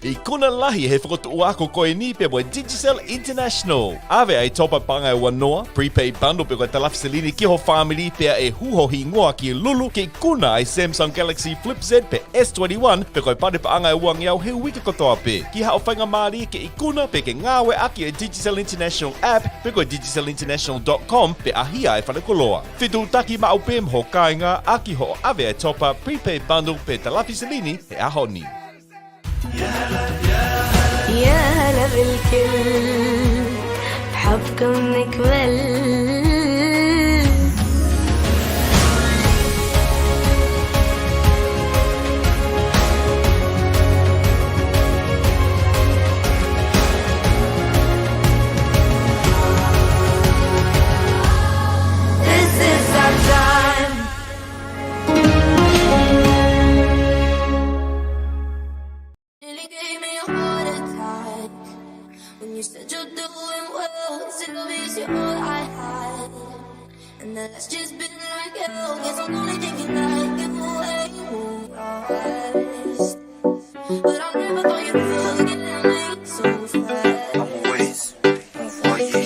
I kuna lahi he whakotu ako koe ni pe mo Digicel International. Ave ai topa pangai wanoa, prepaid bundle pe koe talafiselini ki ho family pe e huhohi ngoa ki lulu ki kuna ai Samsung Galaxy Flip Z pe S21 pe koe pade pa angai uang iau he wika kotoa pe. Ki hao whainga maari ke i kuna pe ke ngawe aki e Digicel International app pe koe digicelinternational.com pe ahia e whanakoloa. Fitu taki ma au pe mho kainga aki ho ave ai topa prepaid bundle pe talafiselini e ahoni. يا هلا بالكل بحبكم نكمل This is our time. Nearly gave me a heart attack when you said you're doing well. It's obvious you're all I had, and that's just been like hell. Guess I'm only thinking that give away move fast, but I never thought you'd forget me so fast. I'm always on fire.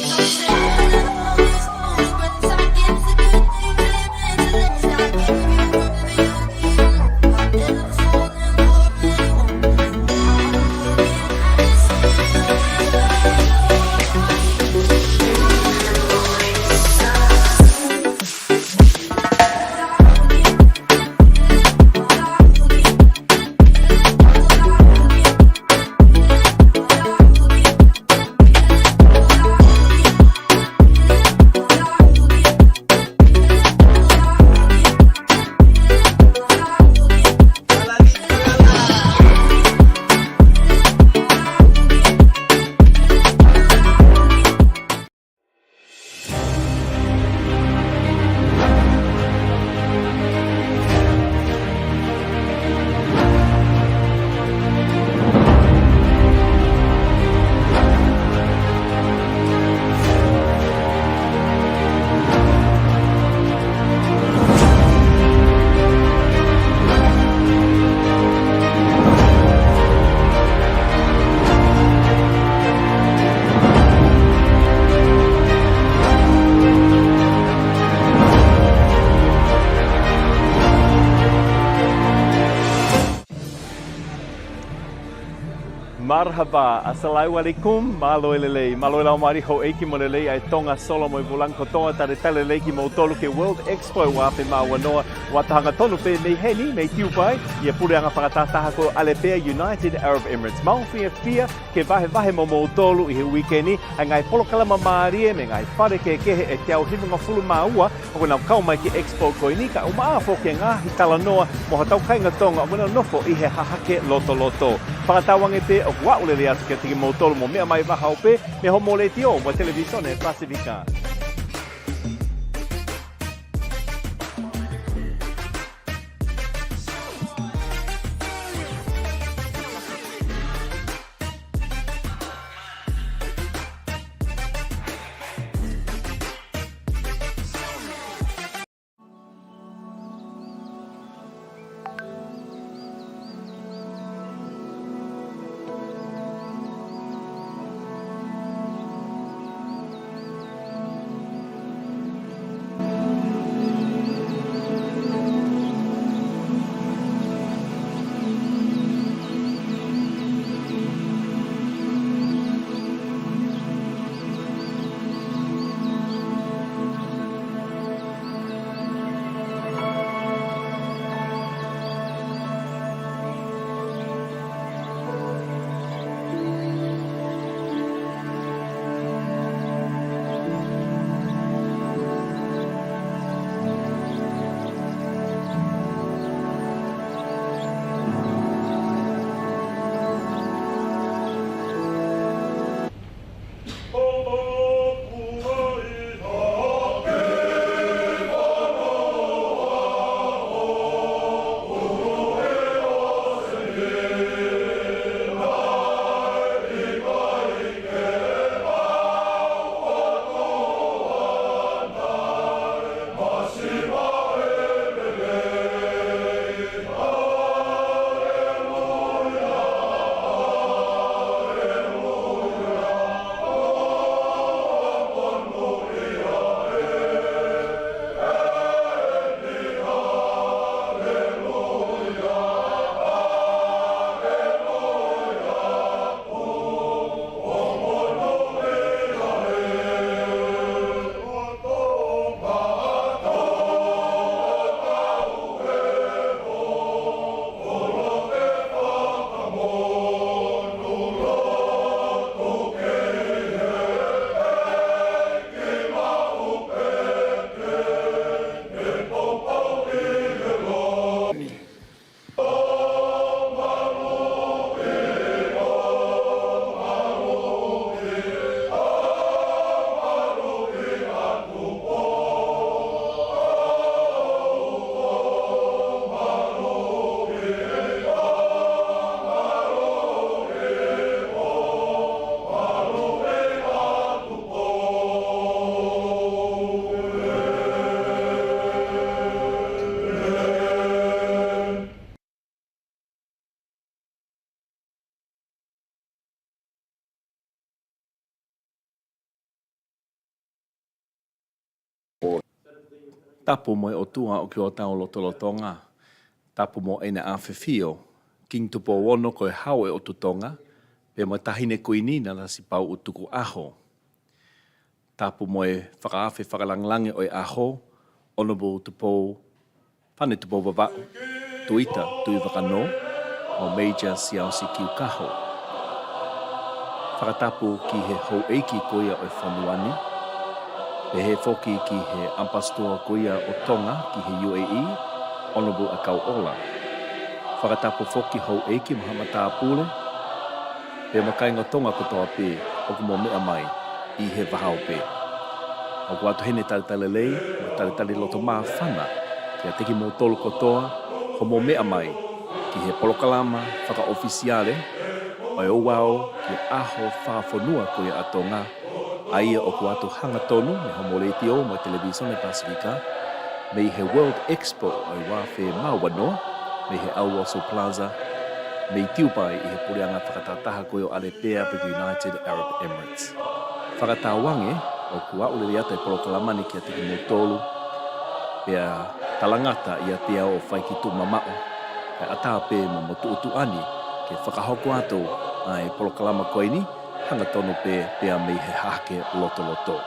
Marhaba, assalamu alaikum, malo elelei, malo ela mari ho eiki mo lelei ai Tonga solo mo Vulanko Tonga tare tele leiki mo tolu ke World Expo wa pe ma wanoa wa tahanga tonu pe nei heni nei tiupai ia pure anga whakatataha ko Alepea United Arab Emirates mauwhia fia ke vahe mo tolu i he weekendi ai ngai polokalama maarie me ngai whare ke kehe e te au hinunga fulu maua o nau kau mai ki Expo koinika o maa ke ngā hi talanoa mo hatau kainga Tonga o nofo i he hahake loto whakatawange te o wa ulele atu ke tiki mo tolu mo mea mai waha o pe me ho mo le tio mo televisione Pasifika. Tapu mo o tua o ki o tau lotolotonga. Tapu mo ena awhewhio. King tupo wono koe hau e o tutonga. Pe mo tahine kuinina na si pau o tuku aho. Tapu mo e whakaawe whakalanglange o e aho. Ono bo tupo, pane tupo wawau. Tuita, tui wakano. O Major Siausi Kiu Kaho. Whakatapu ki he hou eiki koia o e whanuani. Pe he foki ki he ampastua koia o Tonga ki he UAE. Honorable Akau Ola. Whakatapu foki hou eiki mahamata pule. Pe makainga Tonga kotoa pe, oku mo mea mai, i he wahao pe. Oku atu hene talitalelei, mo talitali loto maa whana, kia teki mo tolu kotoa, ho mo mea mai, ki he polokalama whaka-ofisiale, o e uwao ki aho whaafonua koe a Tonga, a ia oku atu hanga tonu, me homo leitio mo televisione Pasifika, me i he World Expo o i wawhe Mawanoa, me he Alwaso Plaza, me i tiupai i he pureanga whakatataha koe o Alepea pe United Arab Emirates. Whakatawange o kua ulele ata i polokalamani ki a tiki motolu, pea talangata i a tea o whaikitu mamao, pe ata pe mo motu utuani, ke whakahoko atu ai polokalama koe ni, hanga tonu pe pea me i he hake loto loto.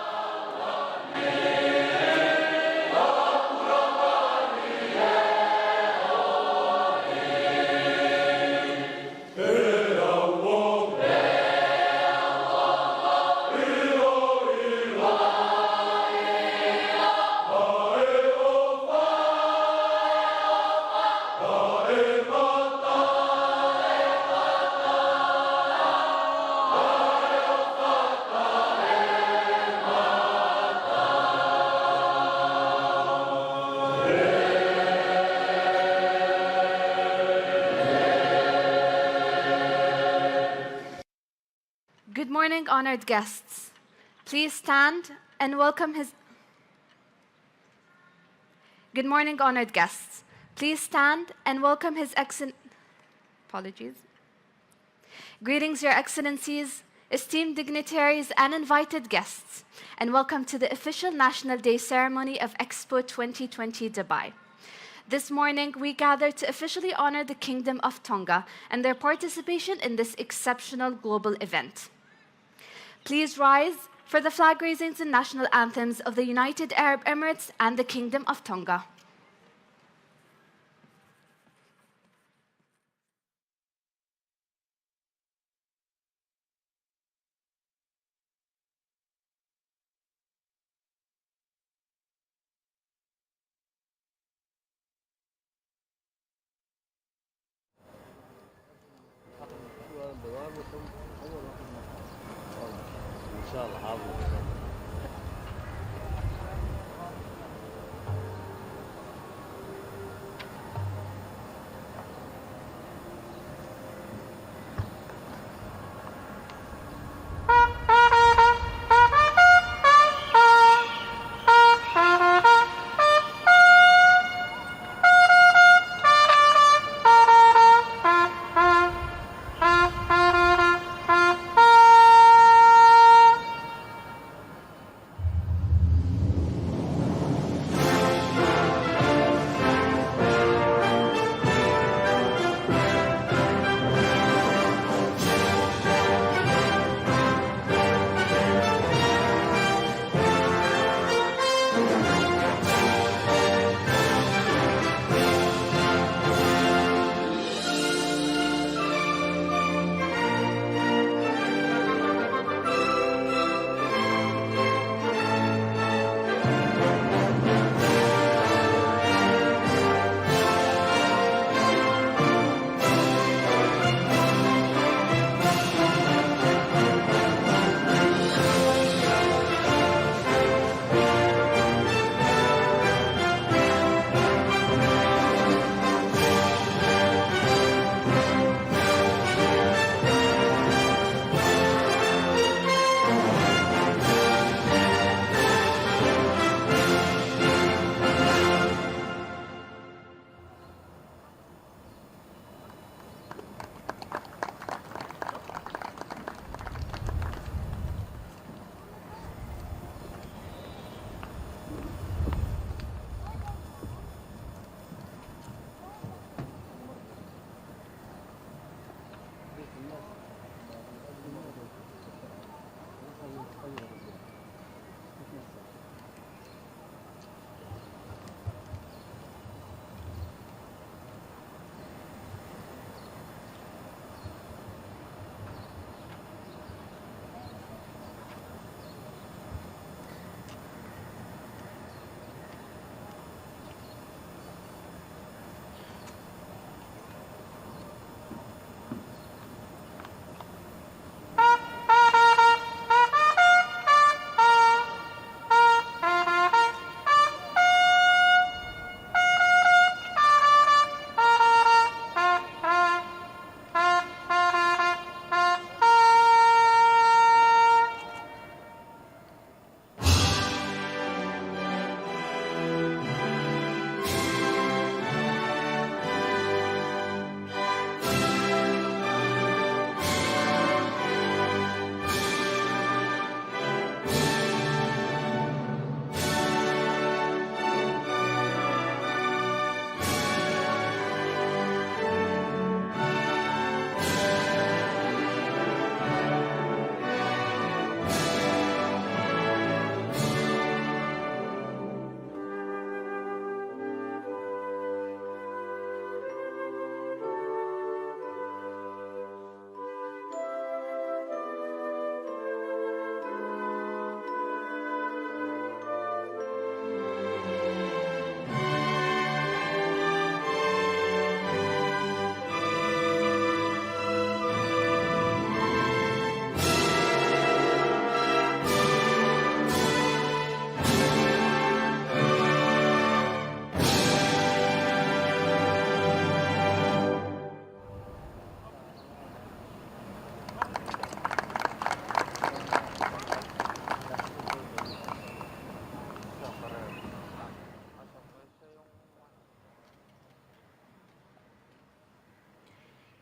Good morning, honored guests. Please stand and welcome his... Good morning, honored guests. Please stand and welcome His Apologies. Greetings, Your Excellencies, esteemed dignitaries and invited guests, and welcome to the official National Day ceremony of Expo 2020 Dubai. This morning, we gather to officially honor the Kingdom of Tonga and their participation in this exceptional global event. Please rise for the flag raisings and national anthems of the United Arab Emirates and the Kingdom of Tonga.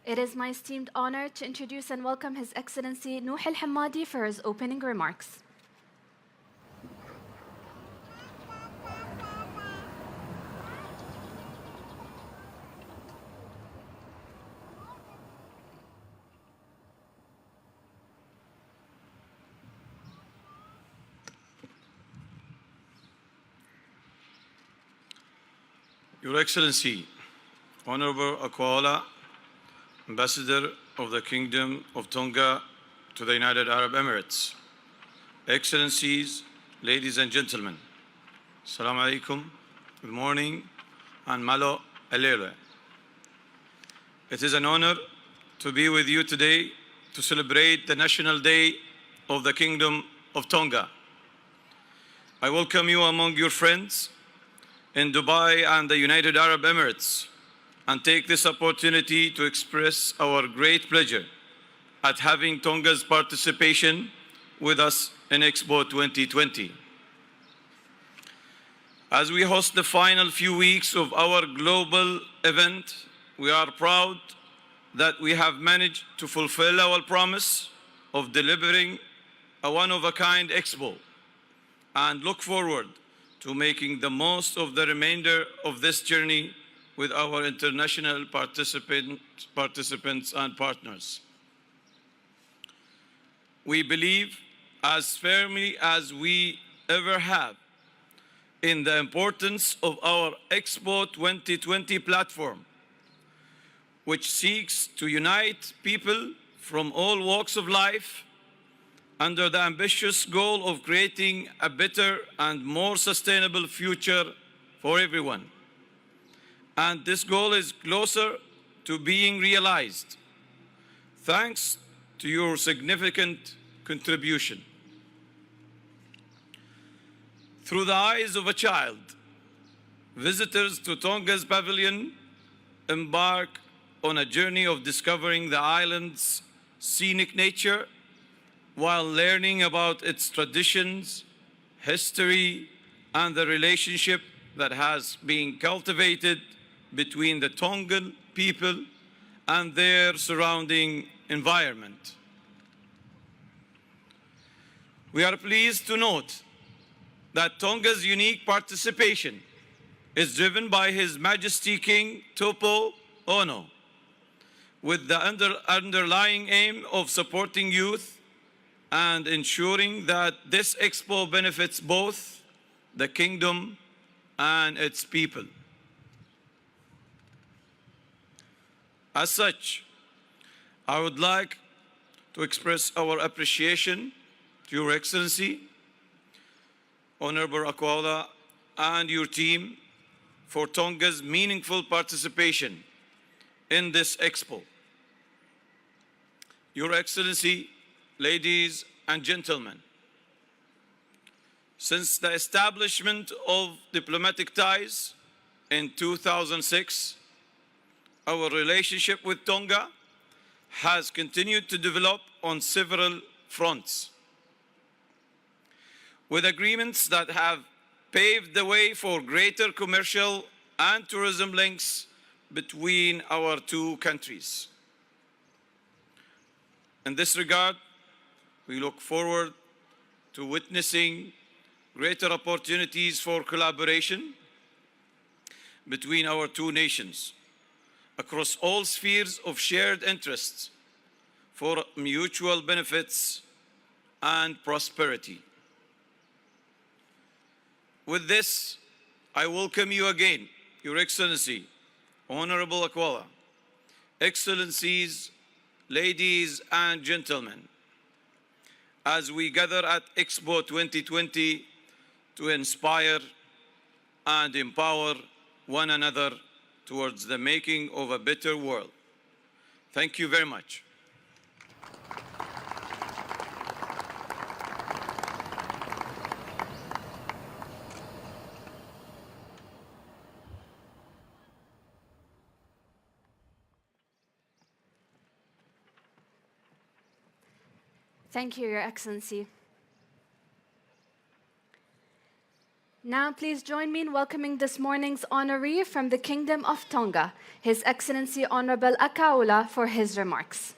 It is my esteemed honor to introduce and welcome His Excellency Nuh al-Hammadi for his opening remarks. Your Excellency, Honorable Akwaola, Ambassador of the Kingdom of Tonga to the United Arab Emirates, Excellencies, ladies and gentlemen, Assalamu alaikum, good morning, and malo alele. It is an honor to be with you today to celebrate the National Day of the Kingdom of Tonga. I welcome you among your friends in Dubai and the United Arab Emirates, and take this opportunity to express our great pleasure at having Tonga's participation with us in Expo 2020. As we host the final few weeks of our global event, we are proud that we have managed to fulfill our promise of delivering a one-of-a-kind Expo, and look forward to making the most of the remainder of this journey with our international participants and partners. We believe as firmly as we ever have in the importance of our Expo 2020 platform, which seeks to unite people from all walks of life under the ambitious goal of creating a better and more sustainable future for everyone. And this goal is closer to being realized, thanks to your significant contribution. Through the eyes of a child, visitors to Tonga's pavilion embark on a journey of discovering the island's scenic nature while learning about its traditions, history, and the relationship that has been cultivated between the Tongan people and their surrounding environment. We are pleased to note that Tonga's unique participation is driven by His Majesty King Topo Ono, with the underlying aim of supporting youth and ensuring that this Expo benefits both the kingdom and its people. As such, I would like to express our appreciation to Your Excellency, Honorable Akwaola, and your team for Tonga's meaningful participation in this Expo. Your Excellency, ladies and gentlemen, since the establishment of diplomatic ties in 2006, our relationship with Tonga has continued to develop on several fronts, with agreements that have paved the way for greater commercial and tourism links between our two countries. In this regard, we look forward to witnessing greater opportunities for collaboration between our two nations across all spheres of shared interests for mutual benefits and prosperity. With this, I welcome you again, Your Excellency, Honorable Akwaola, Excellencies, ladies and gentlemen, as we gather at Expo 2020 to inspire and empower one another towards the making of a better world. Thank you very much. Thank you, Your Excellency. Now, please join me in welcoming this morning's honoree from the Kingdom of Tonga, His Excellency Honorable Akaula, for his remarks.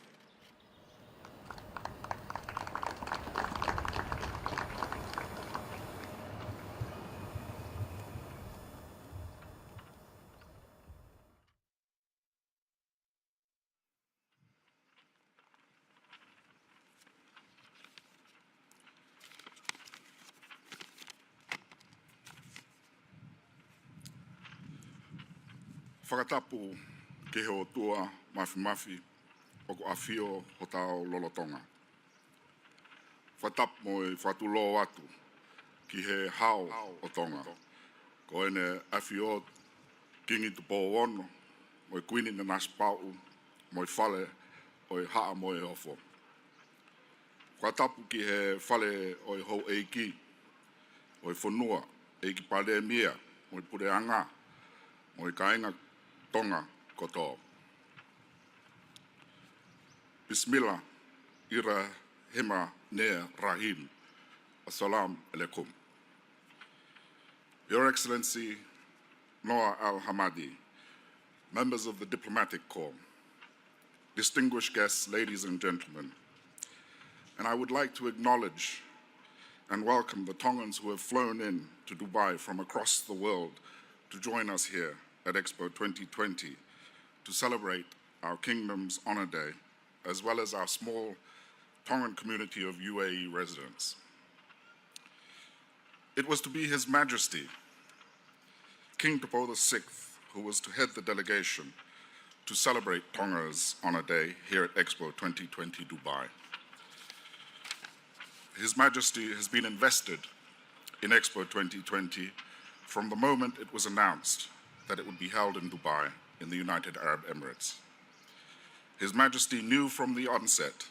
Whakatapu ke heo tua mafi o ko awhio ho tau lolotonga. Whatapu mo i whatulo atu ki he hao o Tonga. Ko ene awhio kingi tu pō ono, mo i kuini na naspau, mo i whale o i haa mo i ofo. Whatapu ki he whale o i hou eiki, o i whanua, eiki pale mia, mo i pure anga, mo i kainga Tonga koto. Bismillah, ira hima ne rahim. Assalamu alaikum. Your Excellency, Noah Al-Hamadi, members of the Diplomatic Corps, distinguished guests, ladies and gentlemen, and I would like to acknowledge and welcome the Tongans who have flown in to Dubai from across the world to join us here at Expo 2020 to celebrate our Kingdom's Honour Day, as well as our small Tongan community of UAE residents. It was to be His Majesty, King Tepo VI, who was to head the delegation to celebrate Tonga's Honour Day here at Expo 2020 Dubai. His Majesty has been invested in Expo 2020 from the moment it was announced that it would be held in Dubai, in the United Arab Emirates. His Majesty knew from the onset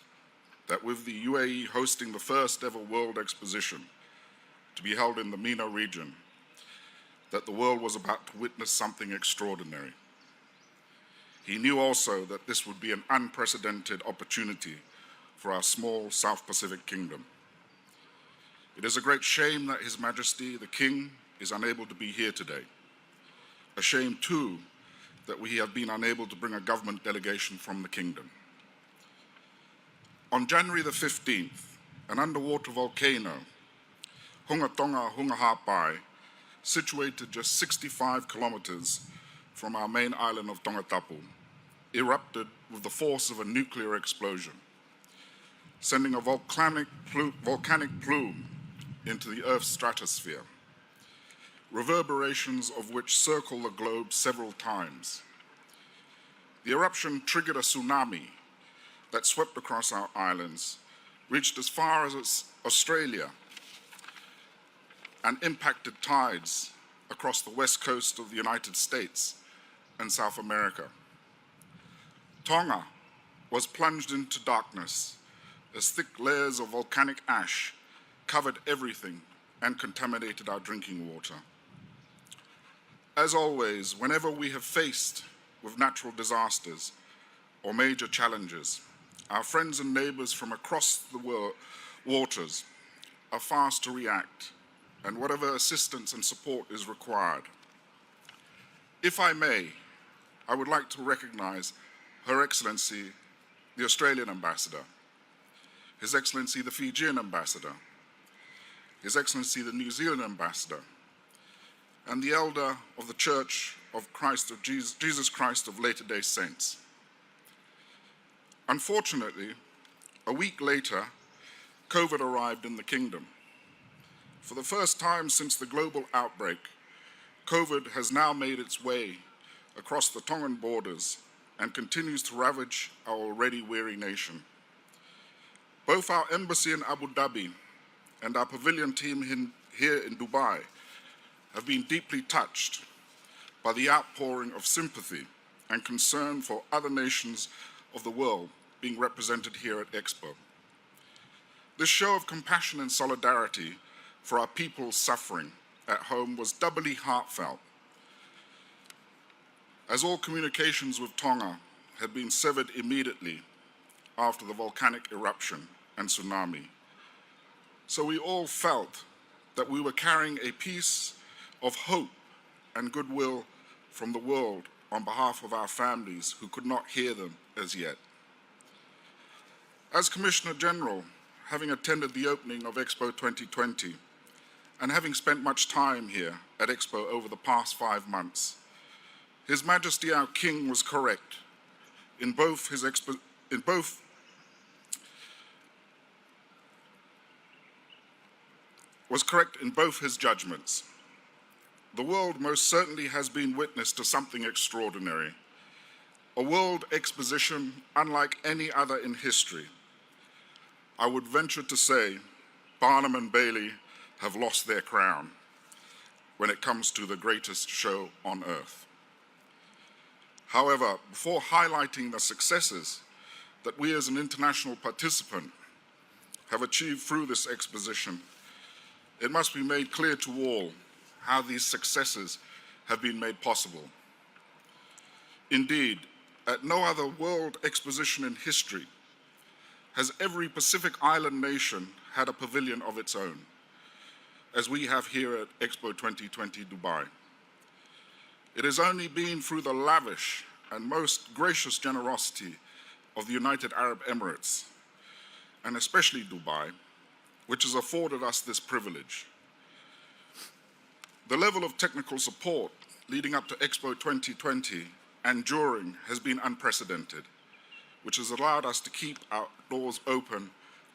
that with the UAE hosting the first ever World Exposition to be held in the MENA region, that the world was about to witness something extraordinary. He knew also that this would be an unprecedented opportunity for our small South Pacific kingdom. It is a great shame that His Majesty, the King, is unable to be here today. A shame, too, that we have been unable to bring a government delegation from the kingdom. On January the 15th, an underwater volcano, Hunga Tonga Hunga Hapai, situated just 65 kilometers from our main island of Tongatapu, erupted with the force of a nuclear explosion, sending a volcanic plume into the Earth's stratosphere, reverberations of which circle the globe several times. The eruption triggered a tsunami that swept across our islands, reached as far as Australia, and impacted tides across the west coast of the United States and South America. Tonga was plunged into darkness as thick layers of volcanic ash covered everything and contaminated our drinking water. As always, whenever we have faced with natural disasters or major challenges, our friends and neighbors from across the waters are fast to react, and whatever assistance and support is required. If I may, I would like to recognize Her Excellency, the Australian Ambassador, His Excellency, the Fijian Ambassador, His Excellency, the New Zealand Ambassador, and the Elder of the Church of Jesus Christ of Latter-day Saints. Unfortunately, a week later, COVID arrived in the kingdom. For the first time since the global outbreak, COVID has now made its way across the Tongan borders and continues to ravage our already weary nation. Both our embassy in Abu Dhabi and our pavilion team here in Dubai have been deeply touched by the outpouring of sympathy and concern for other nations of the world being represented here at Expo. This show of compassion and solidarity for our people's suffering at home was doubly heartfelt, as all communications with Tonga had been severed immediately after the volcanic eruption and tsunami. So we all felt that we were carrying a piece of hope and goodwill from the world on behalf of our families who could not hear them as yet. As Commissioner General, having attended the opening of Expo 2020 and having spent much time here at Expo over the past 5 months, His Majesty our King was correct in both his judgments. The world most certainly has been witness to something extraordinary, a world exposition unlike any other in history. I would venture to say Barnum and Bailey have lost their crown when it comes to the greatest show on earth. However, before highlighting the successes that we as an international participant have achieved through this exposition, it must be made clear to all how these successes have been made possible. Indeed, at no other world exposition in history has every Pacific Island nation had a pavilion of its own, as we have here at Expo 2020 Dubai. It has only been through the lavish and most gracious generosity of the United Arab Emirates, and especially Dubai, which has afforded us this privilege. The level of technical support leading up to Expo 2020 and during has been unprecedented, which has allowed us to keep our doors open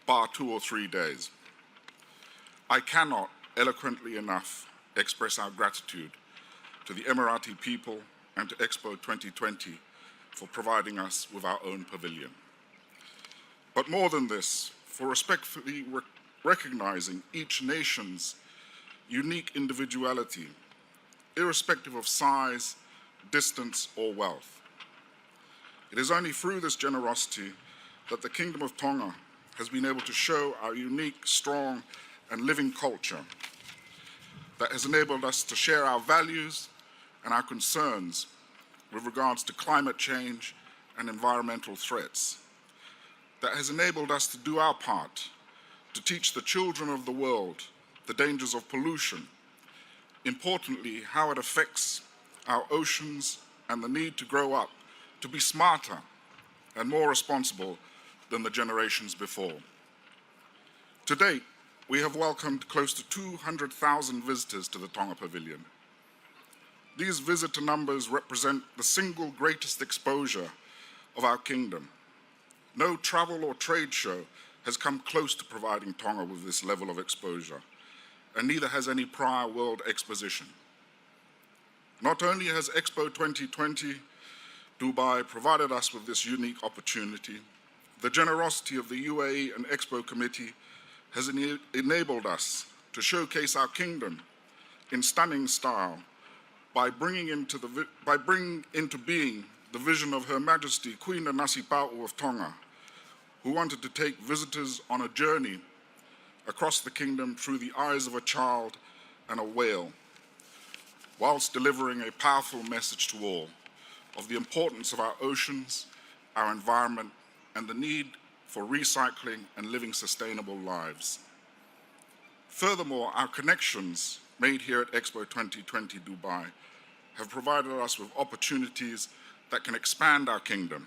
bar 2 or 3 days. I cannot eloquently enough express our gratitude to the Emirati people and to Expo 2020 for providing us with our own pavilion. But more than this, for respectfully recognizing each nation's unique individuality, irrespective of size, distance, or wealth. It is only through this generosity that the Kingdom of Tonga has been able to show our unique, strong, and living culture that has enabled us to share our values and our concerns with regards to climate change and environmental threats, that has enabled us to do our part to teach the children of the world the dangers of pollution, importantly, how it affects our oceans and the need to grow up to be smarter and more responsible than the generations before. To date, we have welcomed close to 200,000 visitors to the Tonga Pavilion. These visitor numbers represent the single greatest exposure of our kingdom. No travel or trade show has come close to providing Tonga with this level of exposure, and neither has any prior world exposition. Not only has Expo 2020 Dubai provided us with this unique opportunity, the generosity of the UAE and Expo Committee has enabled us to showcase our kingdom in stunning style by bringing into being the vision of Her Majesty Queen Nanasi-Pau'u of Tonga, who wanted to take visitors on a journey across the kingdom through the eyes of a child and a whale, whilst delivering a powerful message to all of the importance of our oceans, our environment, and the need for recycling and living sustainable lives. Furthermore, our connections made here at Expo 2020 Dubai have provided us with opportunities that can expand our kingdom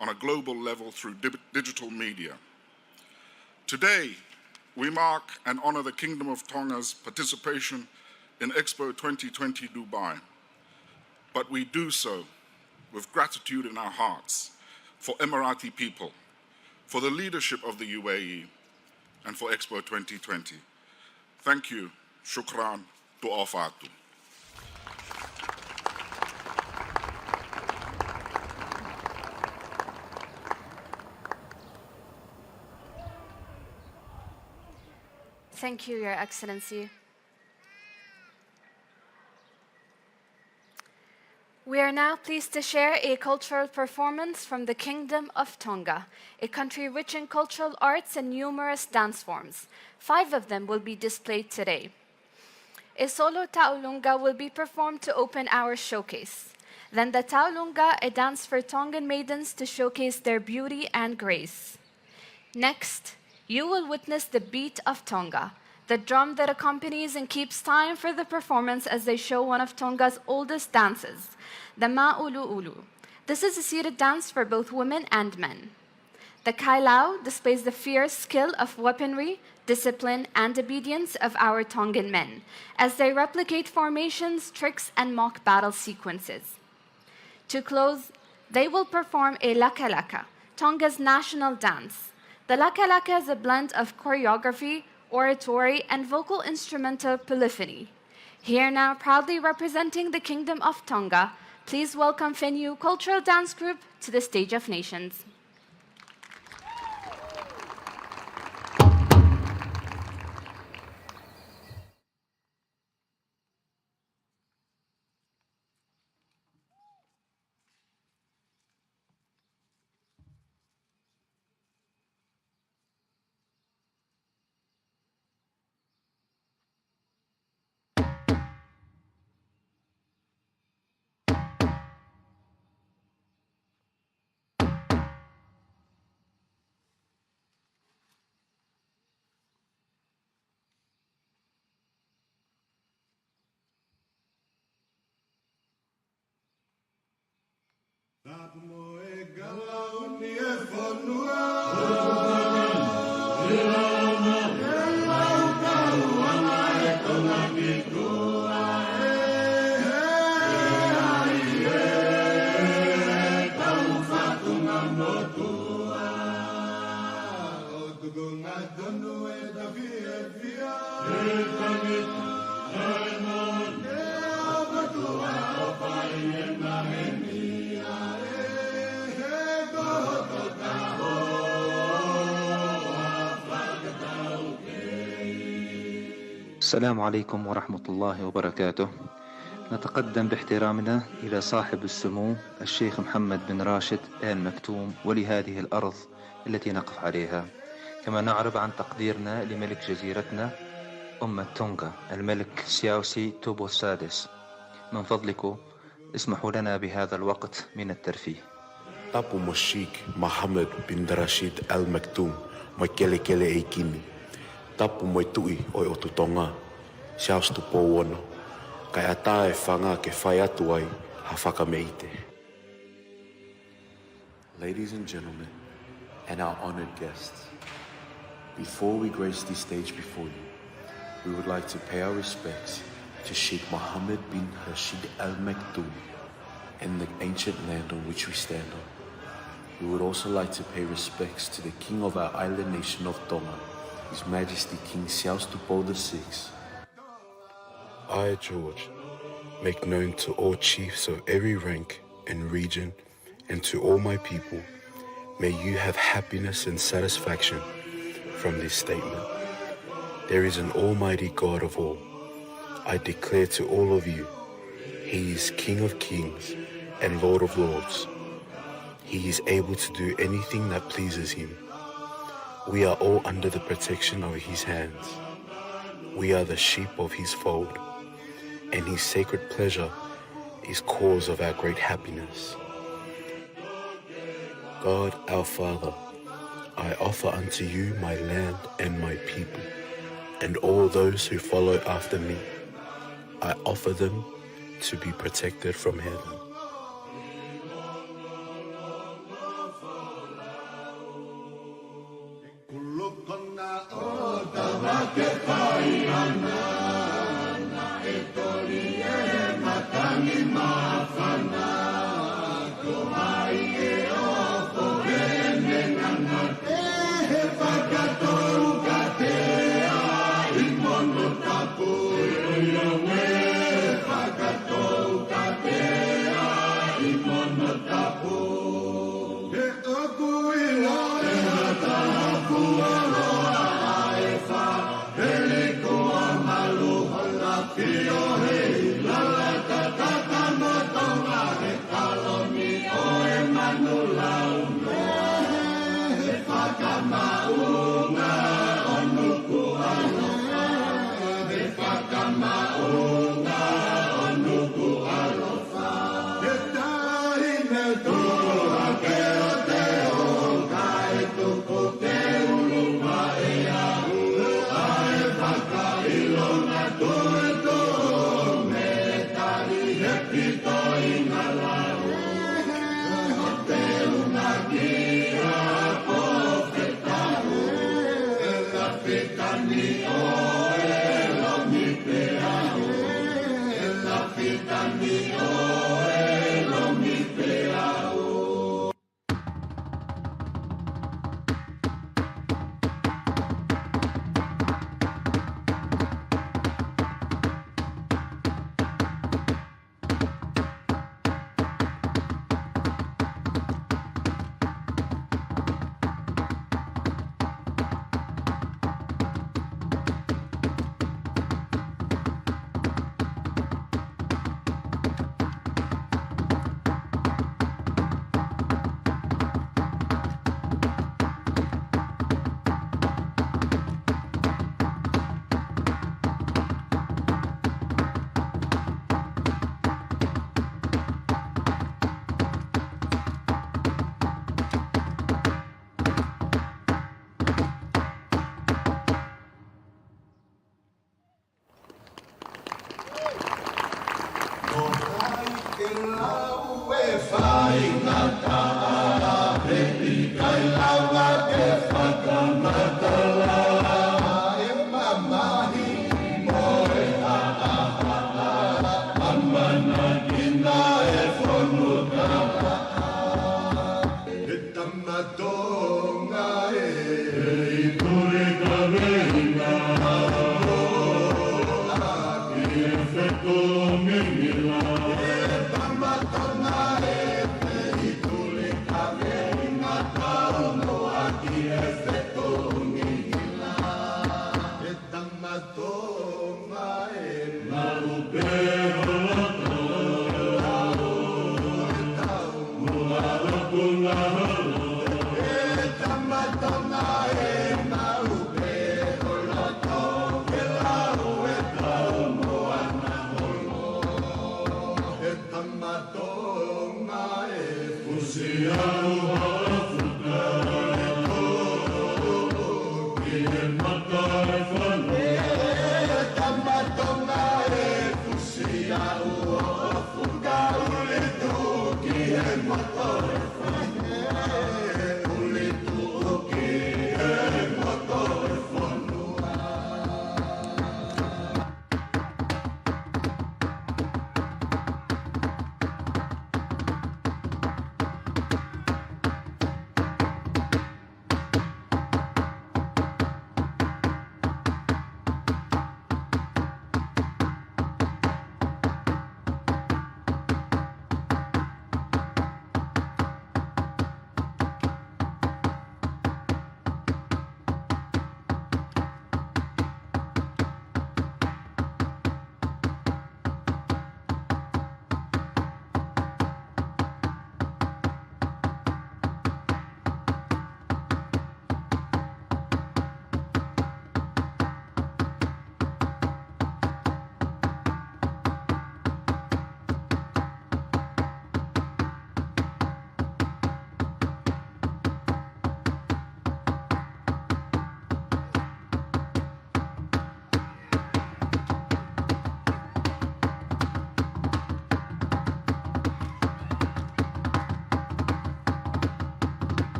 on a global level through digital media. Today, we mark and honor the Kingdom of Tonga's participation in Expo 2020 Dubai, but we do so with gratitude in our hearts for Emirati people, for the leadership of the UAE, and for Expo 2020. Thank you. Shukran to Ofatu. Thank you, Your Excellency. We are now pleased to share a cultural performance from the Kingdom of Tonga, a country rich in cultural arts and numerous dance forms. 5 of them will be displayed today. A solo taulunga will be performed to open our showcase. Then the taulunga, a dance for Tongan maidens to showcase their beauty and grace. Next, you will witness the Beat of Tonga, the drum that accompanies and keeps time for the performance as they show one of Tonga's oldest dances, the Ma'ulu'ulu. This is a seated dance for both women and men. The Kailau displays the fierce skill of weaponry, discipline, and obedience of our Tongan men, as they replicate formations, tricks, and mock battle sequences. To close, they will perform a lakalaka, Tonga's national dance. The lakalaka is a blend of choreography, oratory, and vocal instrumental polyphony. Here now, proudly representing the Kingdom of Tonga, please welcome Whenua Cultural Dance Group to the Stage of Nations. السلام عليكم ورحمة الله وبركاته. نتقدم باحترامنا إلى صاحب السمو الشيخ محمد بن راشد آل مكتوم ولي هذه الأرض التي نقف عليها، كما نعرب عن تقديرنا لملك جزيرتنا أمة تونغا الملك سياوسي توبو السادس. من فضلكم اسمحوا لنا بهذا الوقت من الترفيه. Tapu mo Sheikh Mohammed bin Rashid Al Maktoum mo kele kele e kini. Tapu mo tui o otu Tonga. Siaus tu po wono. Kai ata e whanga ke whai atu ai ha whakameite. Ladies and gentlemen, and our honored guests, before we grace the stage before you, we would like to pay our respects to Sheikh Mohammed bin Rashid Al Maktoum in the ancient land on which we stand on. We would also like to pay respects to the King of our island nation of Tonga, His Majesty King Siaus Tupo VI. I, George, make known to all chiefs of every rank and region and to all my people, may you have happiness and satisfaction from this statement. There is an almighty God of all. I declare to all of you, He is King of kings and Lord of lords. He is able to do anything that pleases Him. We are all under the protection of His hands. We are the sheep of His fold, and His sacred pleasure is cause of our great happiness. God our Father, I offer unto you my land and my people, and all those who follow after me. I offer them to be protected from heaven. Aku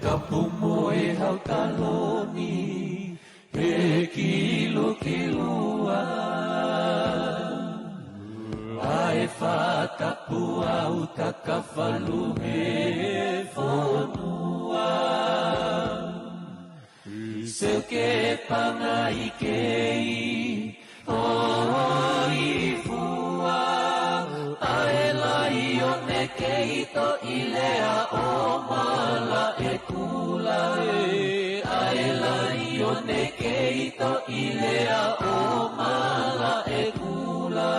Tapu moe hau taloni, kilo kilua. Ae whatapu au takawalu he whonua. Seu ke panga i kei, o i fua. Ae lai o ne kei to i lea o mala e kula. Ae lai o ne kei to i lea o mala e kula.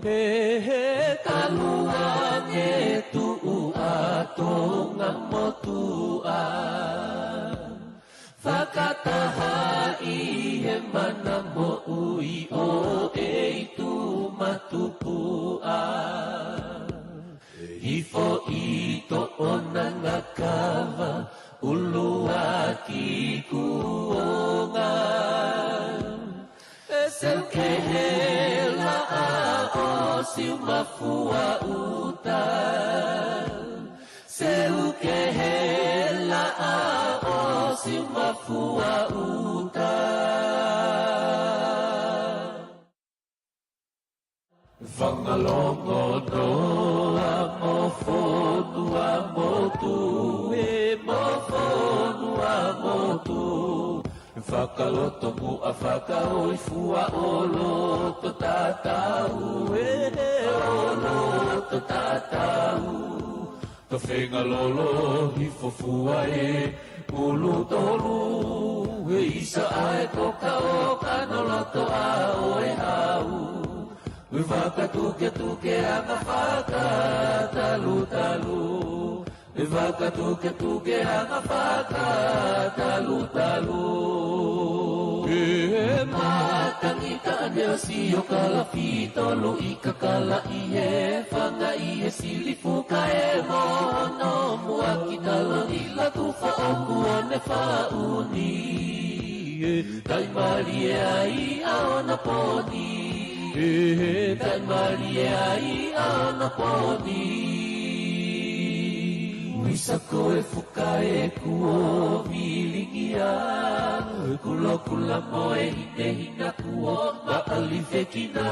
He talua nge tuu a tonga motua. Whakataha i he mana mo ui o e tu matupua. Hifo i to ona ngakawa ulua ki kuonga. Seu ke hela a o siu mafua uta. Seu ke hela a o siu mafua uta. Whangalongo noa mo whonua mo tu. E mo whonua mo tu. Whakaloto mu a whakaoi fua o loto tātau. O loto tātau. To whenga lolo hi fofua e ulu tolu. E isa ae toka o kanoloto a o e hau. We whakatuke tuke anga whaka talu talu. We whakatuke tuke anga whaka talu talu. E matangi ka anea si o kalafito lo i kakala i he whanga i he silifu ka e mono mua ki talangi la tufa o kuone whauni. Tai mari e ai aona poni. Tai mari e ai ana poni. Uisa koe fuka e kuo milingia. Kula kula moe hine hina kuo maali whekina.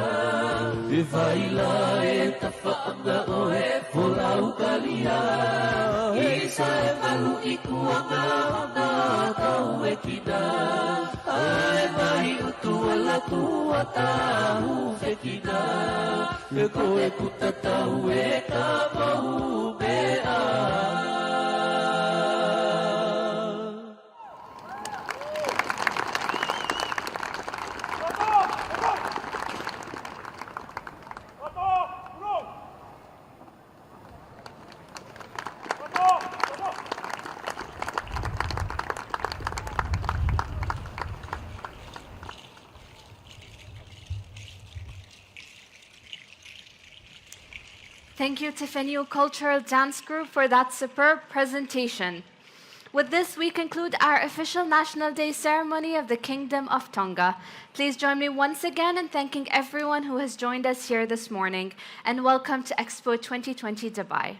E vaila e tawhaanga o e wholau kalia. Isa e malu i kuanga ona tau e kina. Ae mai utu ala tua tau whekina. E koe kuta tau e ka mahu mea. Thank you to Whenua Cultural Dance Group for that superb presentation. With this, we conclude our official National Day ceremony of the Kingdom of Tonga. Please join me once again in thanking everyone who has joined us here this morning, and welcome to Expo 2020 Dubai.